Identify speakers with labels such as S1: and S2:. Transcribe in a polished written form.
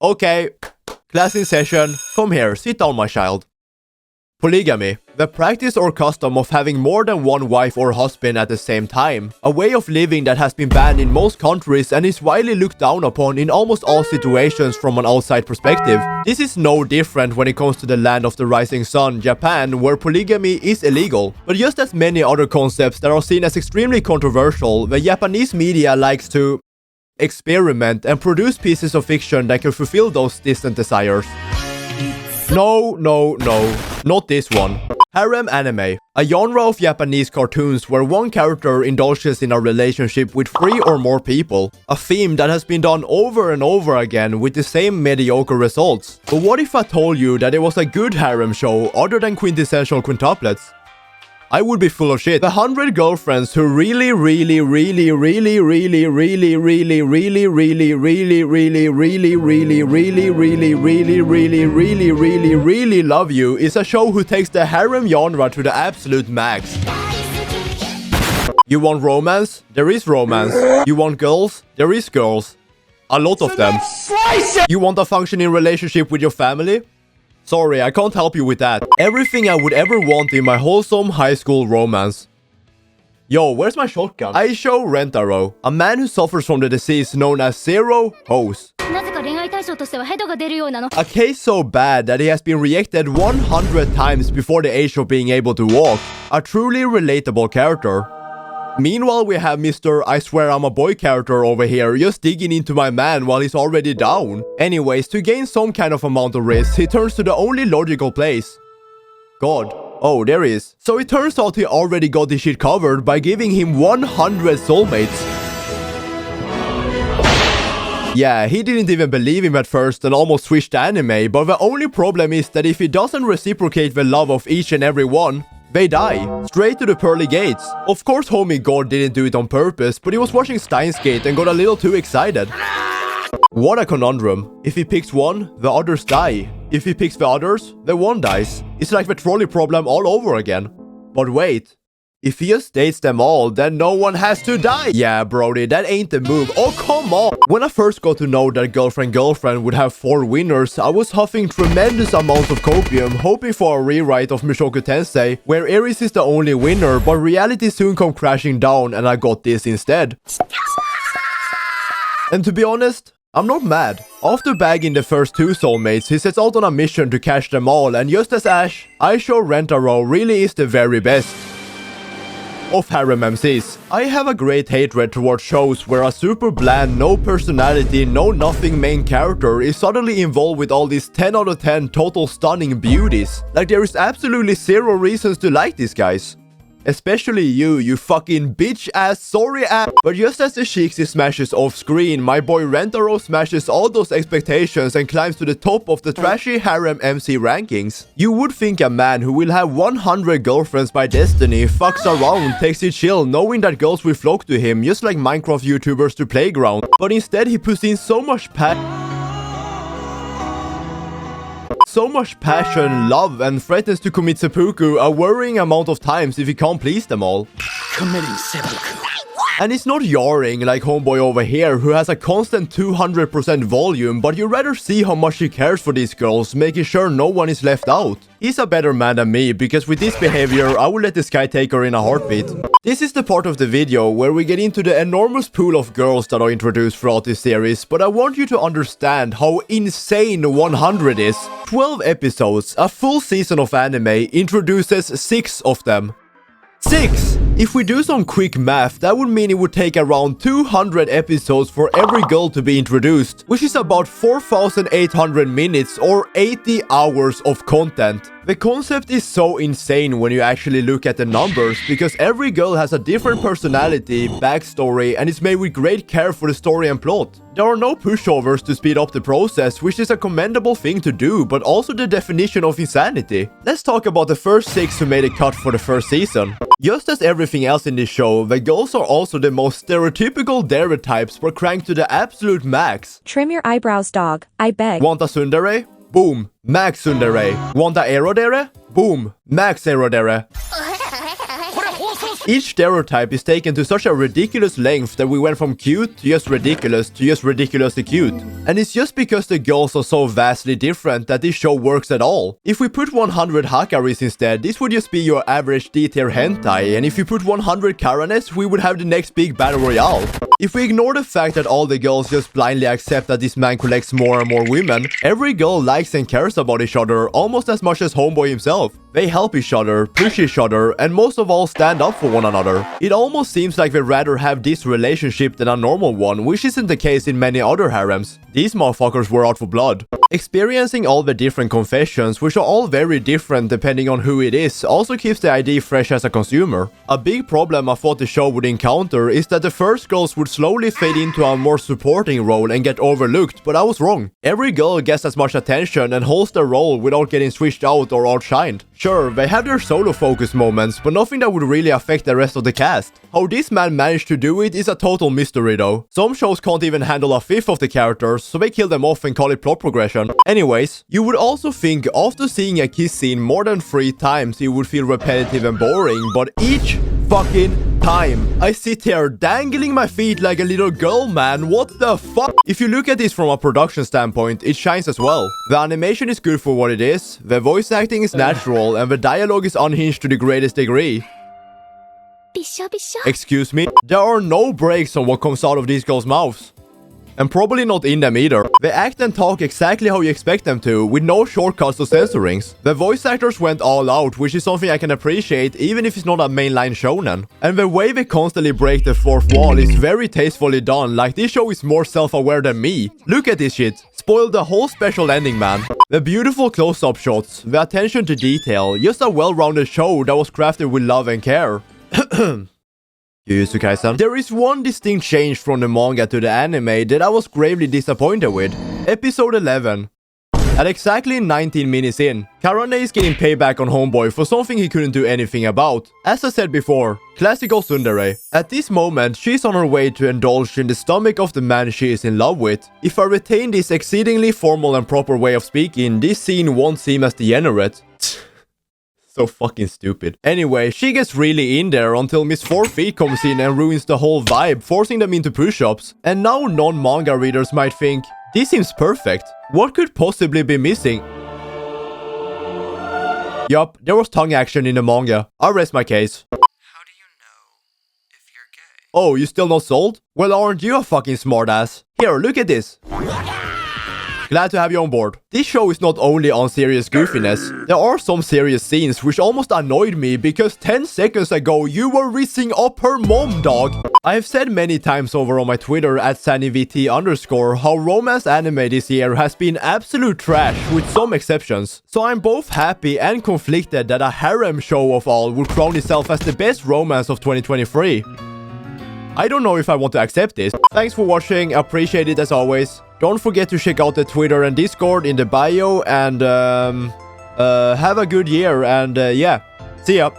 S1: Okay, class in session. Come here, sit down, my child. Polygamy, the practice or custom of having more than one wife or husband at the same time. A way of living that has been banned in most countries and is widely looked down upon in almost all situations from an outside perspective. This is no different when it comes to the land of the rising sun, Japan, where polygamy is illegal. But just as many other concepts that are seen as extremely controversial, the Japanese media likes to experiment and produce pieces of fiction that can fulfill those distant desires. No, not this one. Harem anime, a genre of Japanese cartoons where one character indulges in a relationship with 3 or more people. A theme that has been done over and over again with the same mediocre results. But what if I told you that it was a good harem show other than quintessential quintuplets? I would be full of shit. The 100 girlfriends who really love you is a show who takes the harem genre to the absolute max. You want romance? There is romance. You want girls? There is girls. A lot of them. You want a functioning relationship with your family? Sorry, I can't help you with that. Everything I would ever want in my wholesome high school romance. Yo, where's my shotgun? Aisho Rentaro, a man who suffers from the disease known as zero hose. A case so bad that he has been rejected 100 times before the age of being able to walk. A truly relatable character. Meanwhile, we have Mr. I swear I'm a boy character over here just digging into my man while he's already down. Anyways, to gain some kind of amount of risk, he turns to the only logical place. God. Oh, there he is. So it turns out he already got this shit covered by giving him 100 soulmates. Yeah, he didn't even believe him at first and almost switched to anime, but the only problem is that if he doesn't reciprocate the love of each and every one, they die. Straight to the pearly gates. Of course homie God didn't do it on purpose, but he was watching Steins Gate and got a little too excited. What a conundrum. If he picks one, the others die. If he picks the others, the one dies. It's like the trolley problem all over again. But wait. If he just dates them all, then no one has to die. Yeah, Brody, that ain't the move. Oh, come on. When I first got to know that Girlfriend would have 4 winners, I was huffing tremendous amounts of copium, hoping for a rewrite of Mushoku Tensei, where Aries is the only winner, but reality soon come crashing down and I got this instead. And to be honest, I'm not mad. After bagging the first 2 soulmates, he sets out on a mission to catch them all, and just as Ash, Aisho Rentaro really is the very best of harem MCs. I have a great hatred towards shows where a super bland, no personality, no nothing main character is suddenly involved with all these 10 out of 10 total stunning beauties. Like there is absolutely 0 reasons to like these guys. Especially you fucking bitch ass, sorry ass. But just as the Shixie smashes off screen, my boy Rentaro smashes all those expectations and climbs to the top of the trashy harem MC rankings. You would think a man who will have 100 girlfriends by destiny fucks around, takes it chill, knowing that girls will flock to him, just like Minecraft YouTubers to Playground. But instead he puts in so much passion, love, and threatens to commit seppuku a worrying amount of times if he can't please them all. Committing seppuku. And it's not yarring like homeboy over here who has a constant 200% volume, but you rather see how much he cares for these girls, making sure no one is left out. He's a better man than me, because with this behavior, I will let this guy take her in a heartbeat. This is the part of the video where we get into the enormous pool of girls that are introduced throughout this series, but I want you to understand how insane 100 is. 12 episodes, a full season of anime, introduces 6 of them. 6! If we do some quick math, that would mean it would take around 200 episodes for every girl to be introduced, which is about 4,800 minutes or 80 hours of content. The concept is so insane when you actually look at the numbers, because every girl has a different personality, backstory, and is made with great care for the story and plot. There are no pushovers to speed up the process, which is a commendable thing to do, but also the definition of insanity. Let's talk about the first 6 who made a cut for the first season. Just as everything else in this show, the girls are also the most stereotypical dere types but cranked to the absolute max.
S2: Trim your eyebrows, dog. I beg.
S1: Want a tsundere? Boom. Max tsundere. Want a aerodere? Boom. Max aerodere. Each stereotype is taken to such a ridiculous length that we went from cute to just ridiculous to just ridiculously cute. And it's just because the girls are so vastly different that this show works at all. If we put 100 Hakaris instead, this would just be your average D-tier hentai, and if you put 100 Karanes, we would have the next big battle royale. If we ignore the fact that all the girls just blindly accept that this man collects more and more women, every girl likes and cares about each other almost as much as homeboy himself. They help each other, push each other, and most of all stand up for one another. It almost seems like they'd rather have this relationship than a normal one, which isn't the case in many other harems. These motherfuckers were out for blood. Experiencing all the different confessions, which are all very different depending on who it is, also keeps the idea fresh as a consumer. A big problem I thought the show would encounter is that the first girls would slowly fade into a more supporting role and get overlooked, but I was wrong. Every girl gets as much attention and holds their role without getting switched out or outshined. Sure, they have their solo focus moments, but nothing that would really affect the rest of the cast. How this man managed to do it is a total mystery though. Some shows can't even handle a fifth of the characters, so they kill them off and call it plot progression. Anyways, you would also think after seeing a kiss scene more than 3 times it would feel repetitive and boring, but each fucking time I sit here dangling my feet like a little girl, man. What the fuck? If you look at this from a production standpoint, it shines as well. The animation is good for what it is, the voice acting is natural, and the dialogue is unhinged to the greatest degree. Excuse me? There are no breaks on what comes out of these girls' mouths. And probably not in them either. They act and talk exactly how you expect them to, with no shortcuts or censorings. The voice actors went all out, which is something I can appreciate even if it's not a mainline shonen. And the way they constantly break the fourth wall is very tastefully done, like this show is more self-aware than me. Look at this shit. Spoiled the whole special ending, man. The beautiful close-up shots, the attention to detail, just a well-rounded show that was crafted with love and care. There is one distinct change from the manga to the anime that I was gravely disappointed with. Episode 11. At exactly 19 minutes in, Karane is getting payback on homeboy for something he couldn't do anything about. As I said before, classical tsundere. At this moment, she's on her way to indulge in the stomach of the man she is in love with. If I retain this exceedingly formal and proper way of speaking, this scene won't seem as degenerate. So fucking stupid. Anyway, she gets really in there until Miss 4 Feet comes in and ruins the whole vibe, forcing them into push-ups. And now non-manga readers might think, this seems perfect. What could possibly be missing? Yup, there was tongue action in the manga. I rest my case.
S3: How do you know if you're gay?
S1: Oh, you still not sold? Well, aren't you a fucking smartass? Here, look at this. Glad to have you on board. This show is not only on serious goofiness. There are some serious scenes which almost annoyed me because 10 seconds ago you were rizzing up her mom, dog. I have said many times over on my Twitter at SANIVT_ how romance anime this year has been absolute trash with some exceptions. So I'm both happy and conflicted that a harem show of all would crown itself as the best romance of 2023. I don't know if I want to accept this. Thanks for watching, appreciate it as always. Don't forget to check out the Twitter and Discord in the bio, and have a good year, and yeah, see ya.